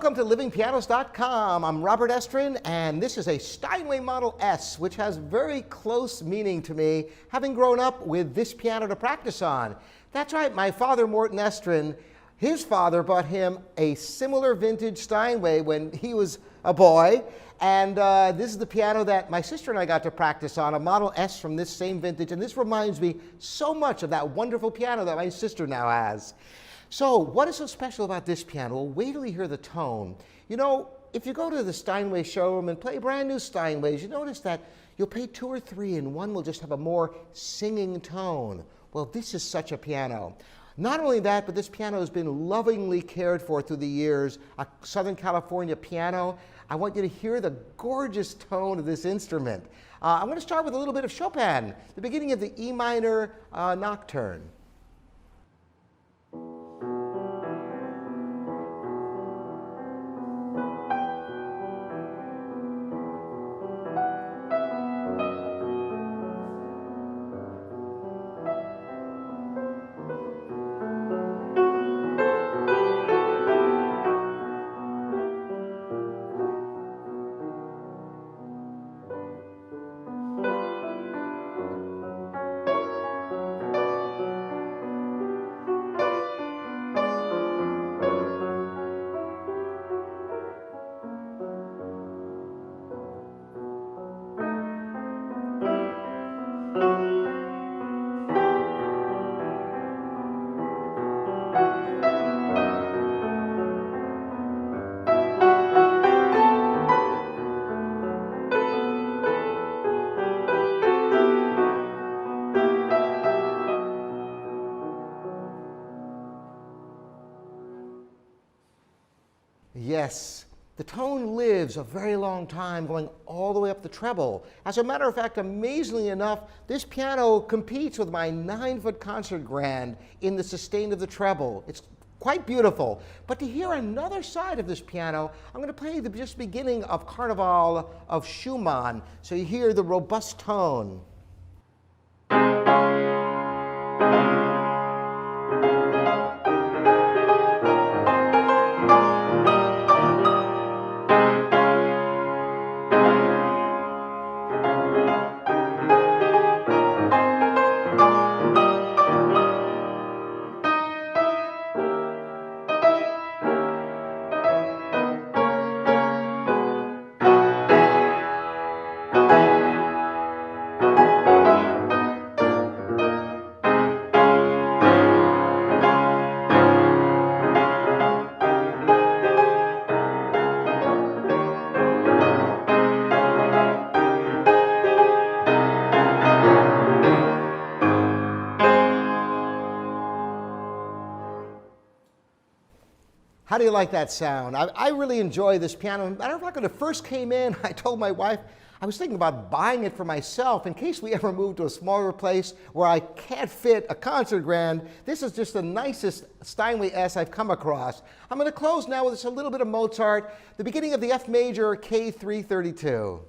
Welcome to livingpianos.com. I'm Robert Estrin, and this is a Steinway Model S, which has very close meaning to me, having grown up with this piano to practice on. That's right, my father, Morton Estrin, his father bought him a similar vintage Steinway when he was a boy, and this is the piano that my sister and I got to practice on, a Model S from this same vintage, and this reminds me so much of that wonderful piano that my sister now has. So what is so special about this piano? Well, wait till you hear the tone. You know, if you go to the Steinway showroom and play brand new Steinways, you notice that you'll play two or three and one will just have a more singing tone. Well, this is such a piano. Not only that, but this piano has been lovingly cared for through the years. A Southern California piano. I want you to hear the gorgeous tone of this instrument. I'm going to start with a little bit of Chopin, the beginning of the E minor nocturne. Yes, the tone lives a very long time, going all the way up the treble. As a matter of fact, amazingly enough, this piano competes with my 9-foot concert grand in the sustain of the treble. It's quite beautiful. But to hear another side of this piano, I'm going to play the just beginning of Carnival of Schumann, so you hear the robust tone. How do you like that sound? I really enjoy this piano. Matter of fact, when it first came in, I told my wife I was thinking about buying it for myself in case we ever move to a smaller place where I can't fit a concert grand. This is just the nicest Steinway S I've come across. I'm going to close now with just a little bit of Mozart, the beginning of the F major K332.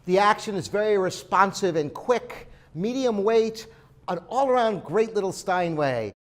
The action is very responsive and quick, medium weight, an all-around great little Steinway.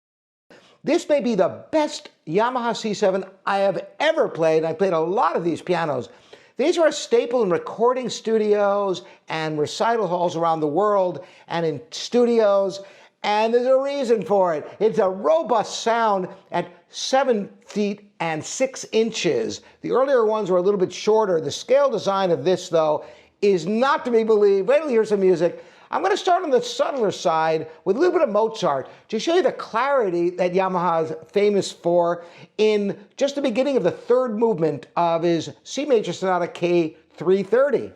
This may be the best Yamaha C7 I have ever played. I played a lot of these pianos. These are a staple in recording studios and recital halls around the world and in studios, and there's a reason for it. It's a robust sound at 7 feet and 6 inches. The earlier ones were a little bit shorter. The scale design of this, though, is not to be believed. Wait till you hear some music. I'm going to start on the subtler side with a little bit of Mozart to show you the clarity that Yamaha is famous for in just the beginning of the third movement of his C major sonata K330.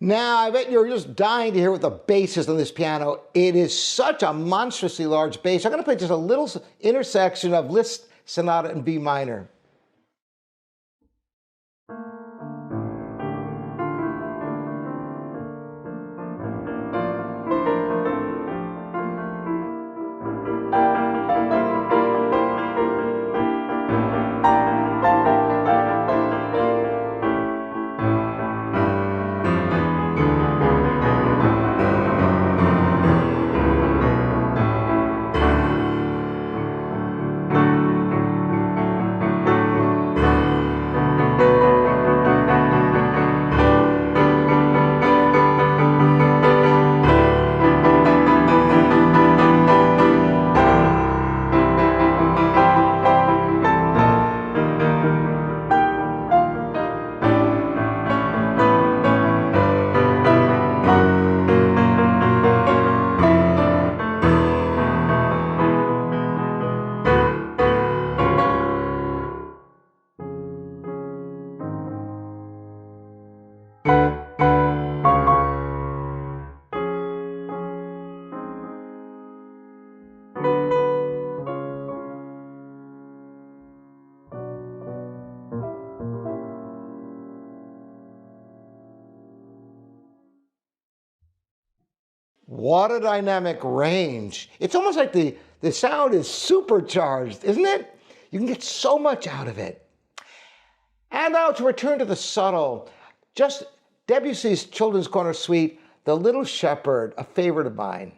Now, I bet you're just dying to hear what the bass is on this piano. It is such a monstrously large bass. I'm going to play just a little intersection of Liszt Sonata in B minor. What a dynamic range. It's almost like the sound is supercharged, isn't it? You can get so much out of it. And now to return to the subtle, just Debussy's Children's Corner Suite, The Little Shepherd, a favorite of mine.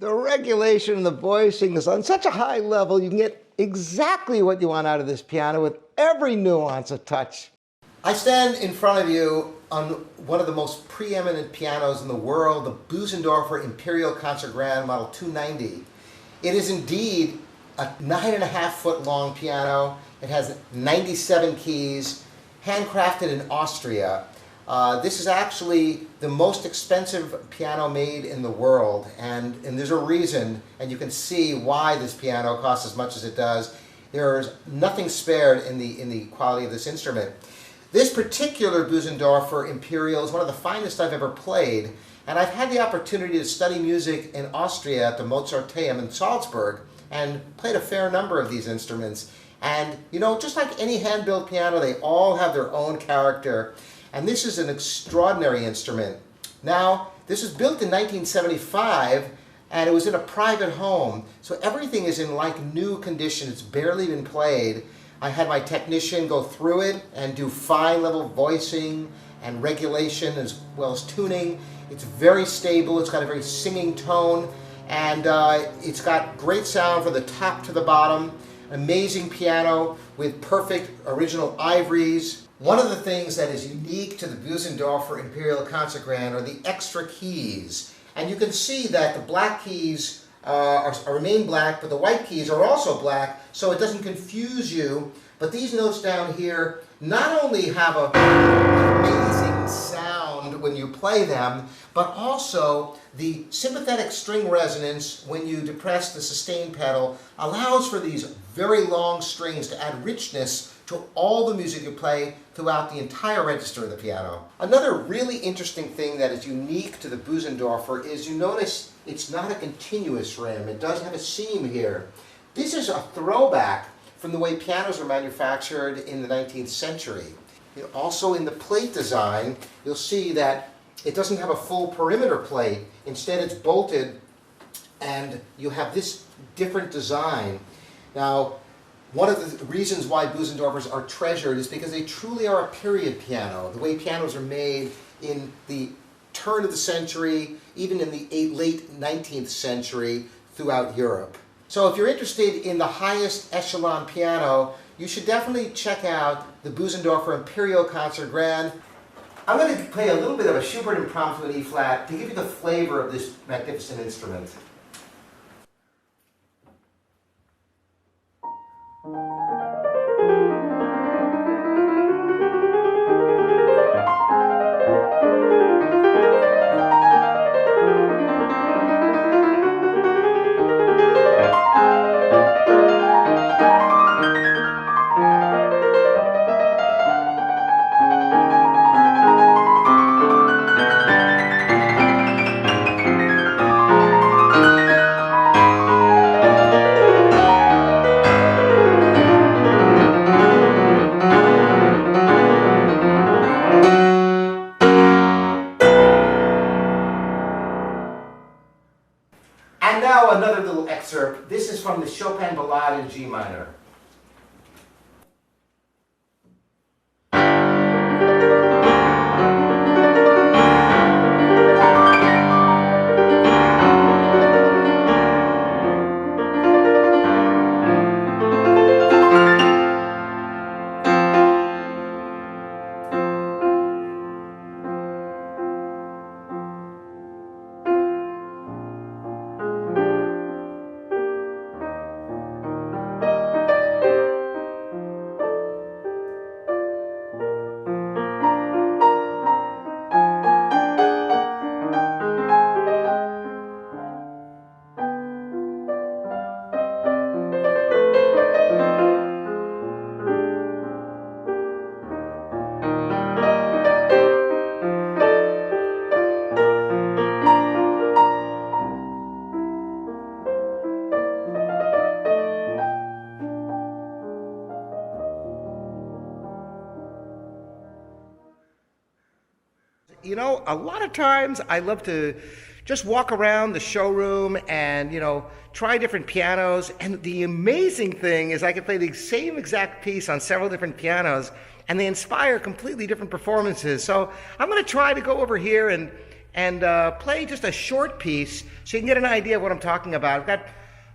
The regulation and the voicing is on such a high level, you can get exactly what you want out of this piano with every nuance of touch. I stand in front of you on one of the most preeminent pianos in the world, the Bösendorfer Imperial Concert Grand Model 290. It is indeed a 9.5-foot long piano. It has 97 keys, handcrafted in Austria. This is actually the most expensive piano made in the world, and there's a reason, and you can see why this piano costs as much as it does. There's nothing spared in the quality of this instrument. This particular Bösendorfer Imperial is one of the finest I've ever played, and I've had the opportunity to study music in Austria at the Mozarteum in Salzburg and played a fair number of these instruments. And you know, just like any hand-built piano, they all have their own character. And this is an extraordinary instrument. Now, this was built in 1975, and it was in a private home. So everything is in like new condition. It's barely been played. I had my technician go through it and do fine level voicing and regulation as well as tuning. It's very stable. It's got a very singing tone, and it's got great sound from the top to the bottom. Amazing piano with perfect original ivories. One of the things that is unique to the Bösendorfer Imperial Concert Grand are the extra keys. And you can see that the black keys remain black, but the white keys are also black, so it doesn't confuse you. But these notes down here not only have an amazing sound when you play them, but also the sympathetic string resonance when you depress the sustain pedal allows for these very long strings to add richness to all the music you play throughout the entire register of the piano. Another really interesting thing that is unique to the Bösendorfer is you notice it's not a continuous rim. It does have a seam here. This is a throwback from the way pianos were manufactured in the 19th century. Also in the plate design, you'll see that it doesn't have a full perimeter plate. Instead, it's bolted, and you have this different design. Now, one of the reasons why Bösendorfers are treasured is because they truly are a period piano, the way pianos are made in the turn of the century, even in the late 19th century throughout Europe. So if you're interested in the highest echelon piano, you should definitely check out the Bösendorfer Imperial Concert Grand. I'm going to play a little bit of a Schubert Impromptu in E-flat to give you the flavor of this magnificent instrument. And now another little excerpt. This is from the Chopin Ballade in G minor. You know, a lot of times I love to just walk around the showroom and, you know, try different pianos. And the amazing thing is I can play the same exact piece on several different pianos and they inspire completely different performances. So I'm going to try to go over here and and play just a short piece so you can get an idea of what I'm talking about. I've got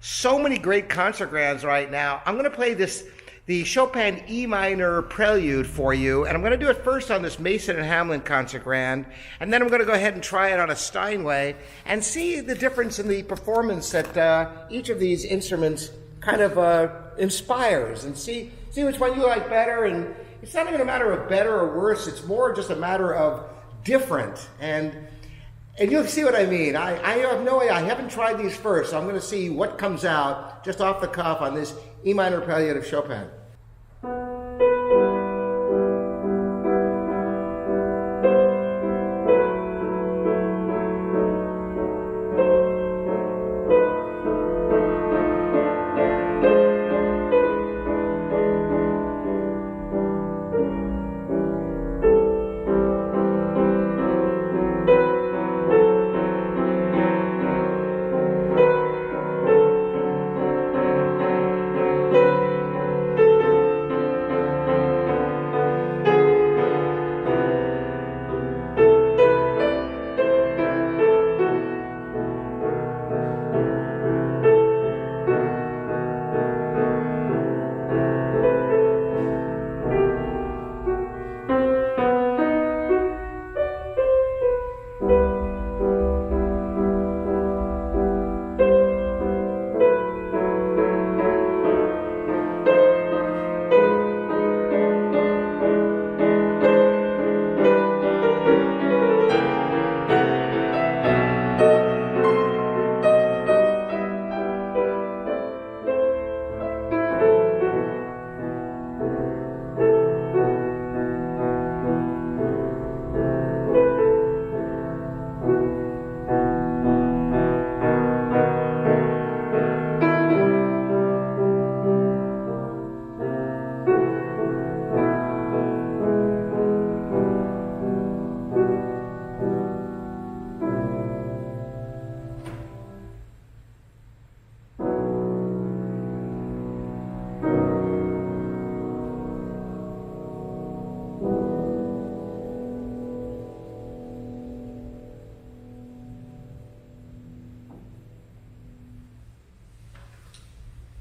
so many great concertgrands right now. I'm going to play the Chopin E minor prelude for you, and I'm going to do it first on this Mason and Hamlin concertgrand, and then I'm going to go ahead and try it on a Steinway and see the difference in the performance that each of these instruments kind of inspires, and see which one you like better. And it's not even a matter of better or worse, it's more just a matter of different. And you'll see what I mean. I have no idea. I haven't tried these first, so I'm going to see what comes out just off the cuff on this E minor prelude of Chopin.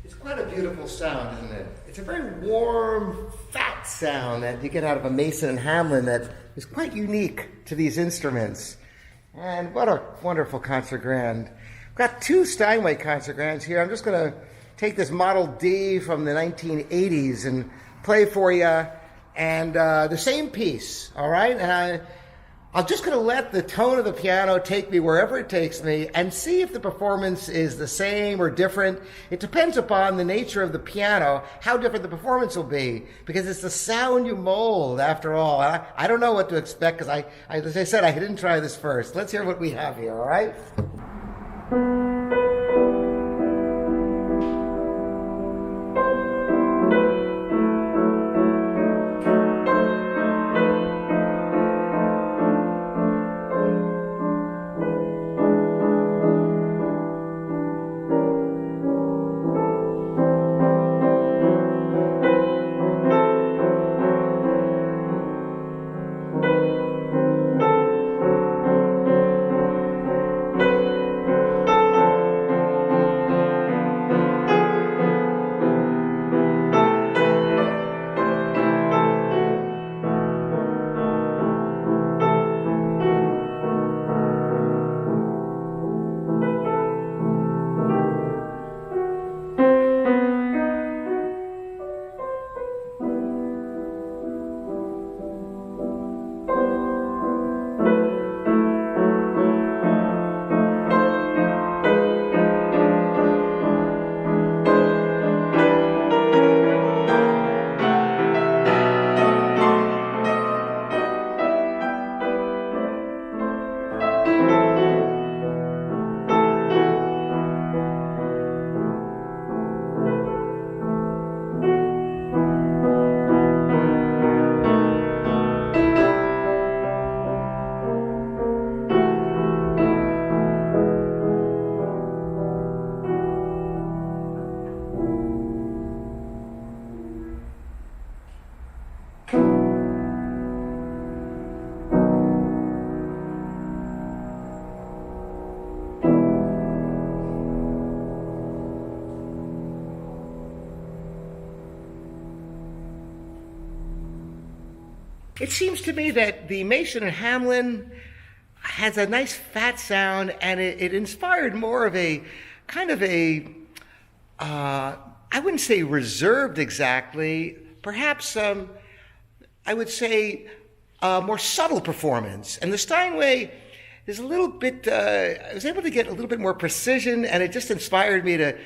It's quite a beautiful sound, isn't it? It's a very warm, fat sound that you get out of a Mason and Hamlin that is quite unique to these instruments. And what a wonderful concertgrand. I've got two Steinway concertgrands here. I'm just going to take this Model D from the 1980s and play for you, and the same piece, all right? And I'm just going to let the tone of the piano take me wherever it takes me and see if the performance is the same or different. It depends upon the nature of the piano, how different the performance will be, because it's the sound you mold, after all. I don't know what to expect because, as I said, I didn't try this first. Let's hear what we have here, all right? It seems to me that the Mason and Hamlin has a nice fat sound, and it inspired more of a kind of a, I wouldn't say reserved exactly, perhaps I would say more subtle performance. And the Steinway is a little bit, I was able to get a little bit more precision, and it just inspired me to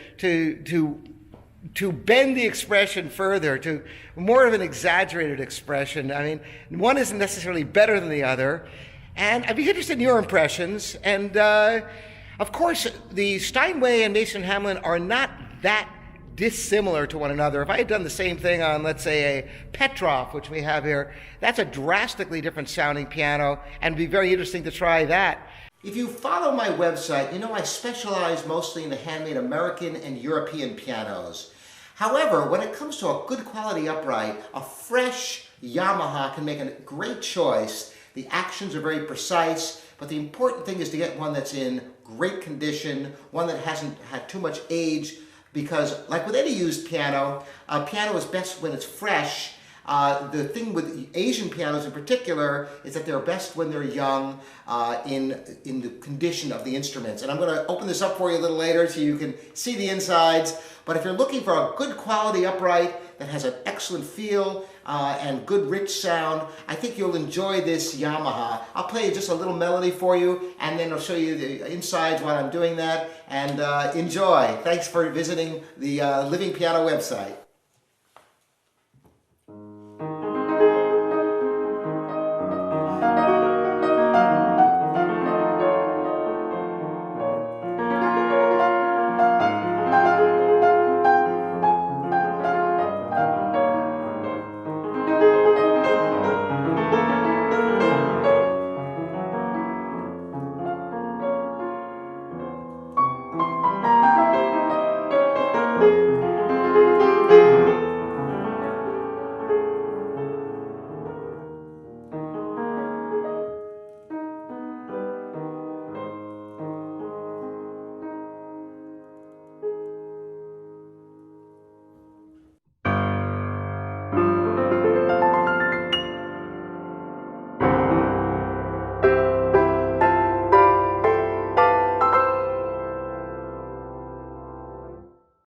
bend the expression further, to more of an exaggerated expression. I mean, one isn't necessarily better than the other. And I'd be interested in your impressions. And of course, the Steinway and Mason Hamlin are not that dissimilar to one another. If I had done the same thing on, let's say, a Petroff, which we have here, that's a drastically different sounding piano, and it'd be very interesting to try that. If you follow my website, you know I specialize mostly in the handmade American and European pianos. However, when it comes to a good quality upright, a fresh Yamaha can make a great choice. The actions are very precise, but the important thing is to get one that's in great condition, one that hasn't had too much age, because like with any used piano, a piano is best when it's fresh. The thing with Asian pianos in particular is that they're best when they're young, in the condition of the instruments. And I'm going to open this up for you a little later so you can see the insides. But if you're looking for a good quality upright that has an excellent feel and good rich sound, I think you'll enjoy this Yamaha. I'll play just a little melody for you, and then I'll show you the insides while I'm doing that. And enjoy. Thanks for visiting the Living Piano website.